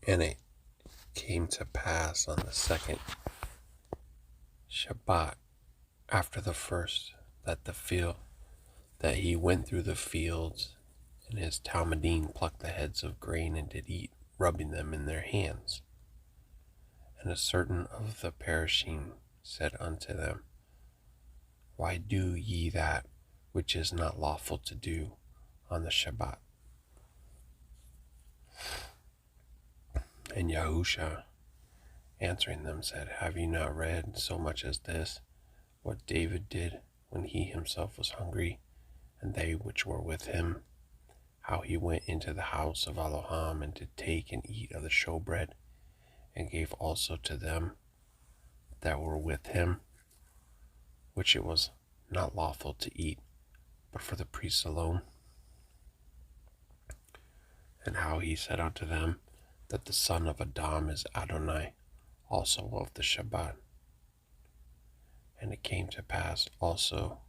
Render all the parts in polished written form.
And it came to pass on the second Shabbat after the first that he went through the fields, and his Talmudim plucked the heads of grain and did eat, rubbing them in their hands. And a certain of the perishing said unto them, Why do ye that which is not lawful to do on the Shabbat? And Yahusha answering them said, Have ye not read so much as this, what David did when he himself was hungry, and they which were with him, how he went into the house of Elohim, and did take and eat of the showbread, and gave also to them that were with him, which it was not lawful to eat, but for the priests alone? And how he said unto them, that the son of Adam is Adonai, also of the Shabbat. And it came to pass also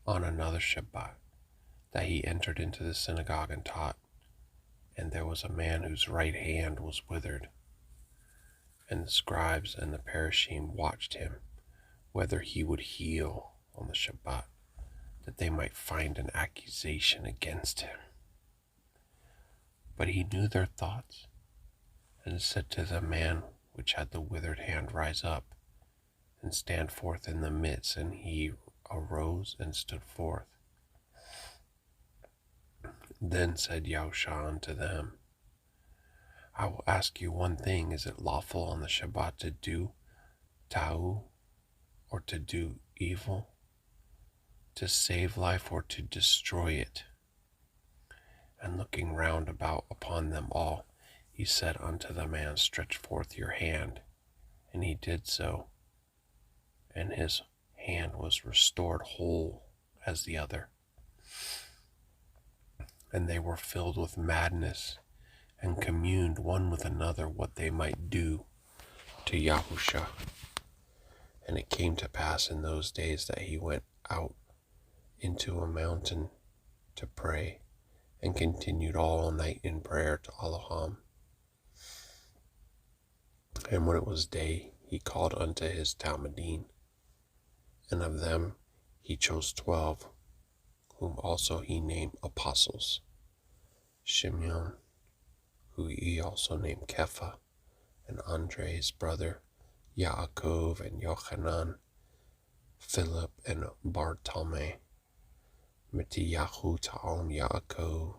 on another Shabbat, that he entered into the synagogue and taught, and there was a man whose right hand was withered. And the scribes and the Parashim watched him, whether he would heal on the Shabbat, that they might find an accusation against him. But he knew their thoughts, and said to the man which had the withered hand, Rise up, and stand forth in the midst. And he arose and stood forth. Then said Yahusha unto them, I will ask you one thing, is it lawful on the Shabbat to do ta'u, or to do evil, to save life, or to destroy it? And looking round about upon them all, he said unto the man, Stretch forth your hand. And he did so, and his hand was restored whole as the other. And they were filled with madness, and communed one with another what they might do to Yahusha. And it came to pass in those days that he went out into a mountain to pray, and continued all night in prayer to Elohim. And when it was day, he called unto his Talmudim, and of them he chose 12, whom also he named apostles: Shimeon, who he also named Kepha, and Andre his brother, Yaakov and Yochanan, Philip and Bartolome, Mattiyahu Ta'am Yaakov,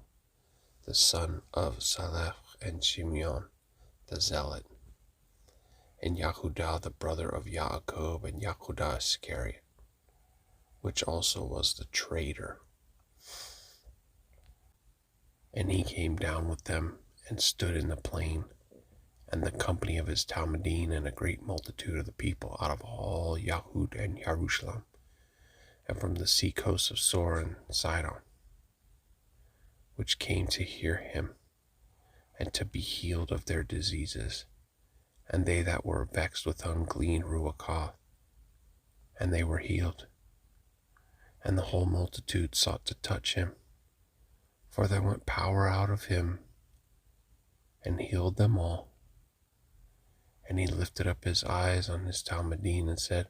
the son of Salech, and Shimeon the zealot, and Yehudah the brother of Yaakov, and Yehudah Iscariot, which also was the traitor. And he came down with them, and stood in the plain, and the company of his Talmudim, and a great multitude of the people out of all Yahud and Jerusalem, and from the sea coast of Sor and Sidon, which came to hear him, and to be healed of their diseases, and they that were vexed with unclean Ruach Hakodesh, and they were healed. And the whole multitude sought to touch him, for there went power out of him, and healed them all. And he lifted up his eyes on his Talmudim, and said,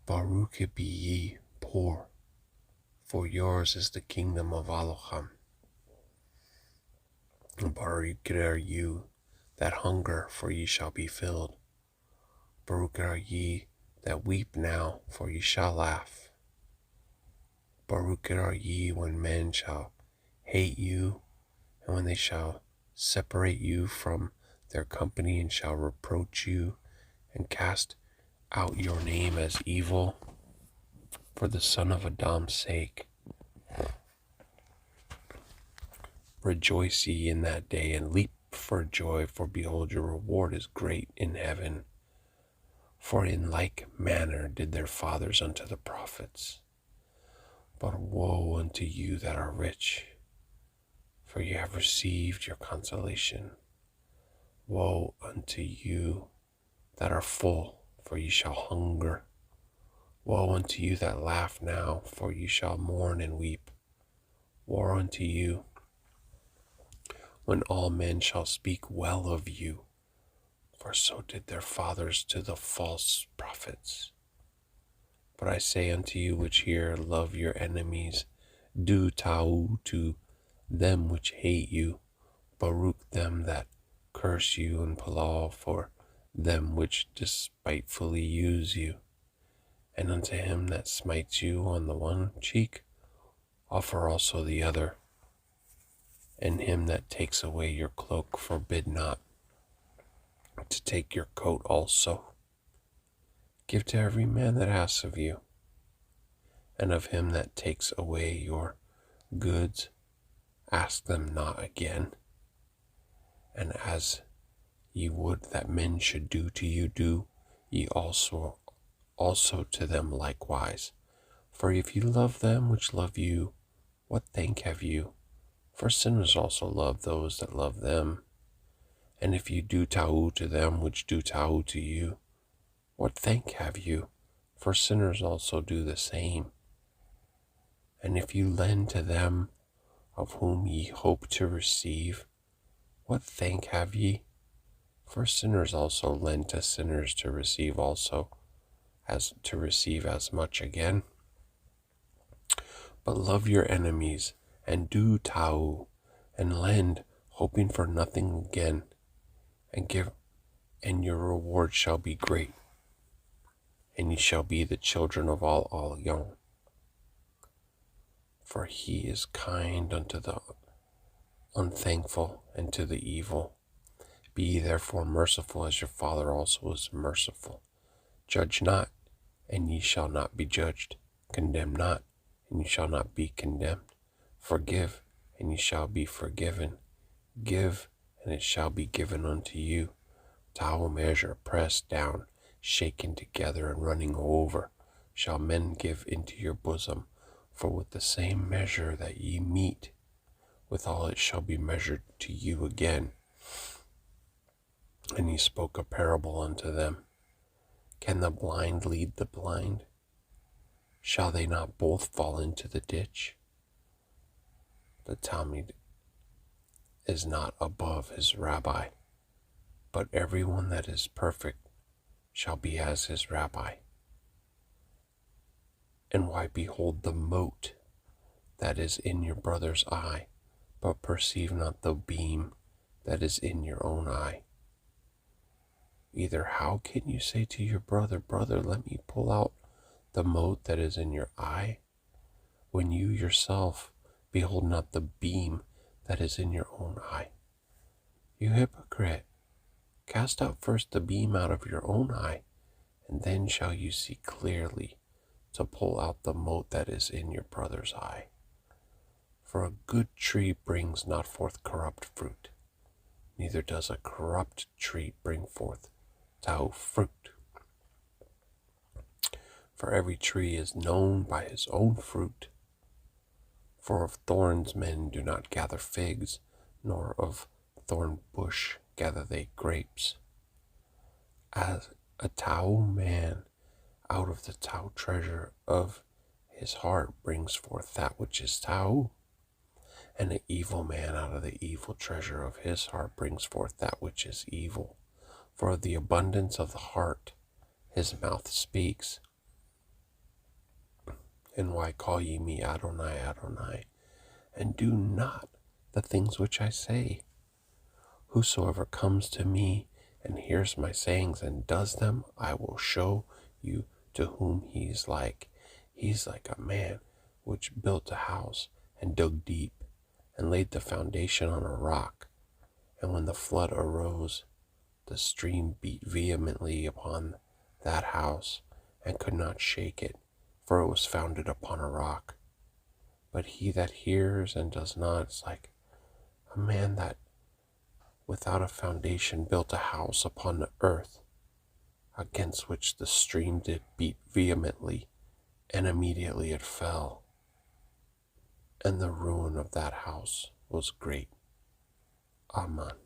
Baruch be ye poor, for yours is the kingdom of Elohim. Baruch are you that hunger, for ye shall be filled. Baruch are ye that weep now, for ye shall laugh. Baruch are ye when men shall hate you, and when they shall separate you from their company, and shall reproach you, and cast out your name as evil, for the son of Adam's sake. Rejoice ye in that day, and leap for joy, for behold, your reward is great in heaven. For in like manner did their fathers unto the prophets. But woe unto you that are rich, for ye have received your consolation. Woe unto you that are full, for ye shall hunger. Woe unto you that laugh now, for ye shall mourn and weep. Woe unto you when all men shall speak well of you, for so did their fathers to the false prophets. But I say unto you which hear, love your enemies, do ta'u to them which hate you, Baruk them that curse you, and Palau for them which despitefully use you. And unto him that smites you on the one cheek, offer also the other. And him that takes away your cloak, forbid not to take your coat also. Give to every man that asks of you, and of him that takes away your goods, ask them not again. And as ye would that men should do to you, do ye also to them likewise. For if you love them which love you, what thank have you? For sinners also love those that love them. And if you do ta'u to them which do ta'u to you, what thank have you? For sinners also do the same. And if you lend to them of whom ye hope to receive, what thank have ye? For sinners also lend to sinners to receive also, as to receive as much again. But love your enemies, and do ta'u, and lend, hoping for nothing again, and give, and your reward shall be great, and ye shall be the children of all young. For he is kind unto the unthankful and to the evil. Be ye therefore merciful, as your Father also is merciful. Judge not, and ye shall not be judged. Condemn not, and ye shall not be condemned. Forgive, and ye shall be forgiven. Give, and it shall be given unto you. Ta'u measure, pressed down, shaken together, and running over, shall men give into your bosom. For with the same measure that ye mete, withal it shall be measured to you again. And he spoke a parable unto them. Can the blind lead the blind? Shall they not both fall into the ditch? The Talmud is not above his rabbi, but everyone that is perfect shall be as his rabbi. And why behold the mote that is in your brother's eye, but perceive not the beam that is in your own eye? Either how can you say to your brother, brother, let me pull out the mote that is in your eye, when you yourself behold not the beam that is in your own eye? You hypocrite, cast out first the beam out of your own eye, and then shall you see clearly to pull out the mote that is in your brother's eye. For a good tree brings not forth corrupt fruit, neither does a corrupt tree bring forth ta'u fruit. For every tree is known by his own fruit. For of thorns men do not gather figs, nor of thorn bush gather they grapes. As a ta'u man out of the ta'u treasure of his heart brings forth that which is ta'u, and an evil man out of the evil treasure of his heart brings forth that which is evil. For of the abundance of the heart his mouth speaks. And why call ye me Adonai, Adonai, and do not the things which I say? Whosoever comes to me and hears my sayings and does them, I will show you to whom he is like. He is like a man which built a house and dug deep and laid the foundation on a rock. And when the flood arose, the stream beat vehemently upon that house and could not shake it, for it was founded upon a rock. But he that hears and does not is like a man that without a foundation built a house upon the earth, against which the stream did beat vehemently, and immediately it fell. And the ruin of that house was great. Amen.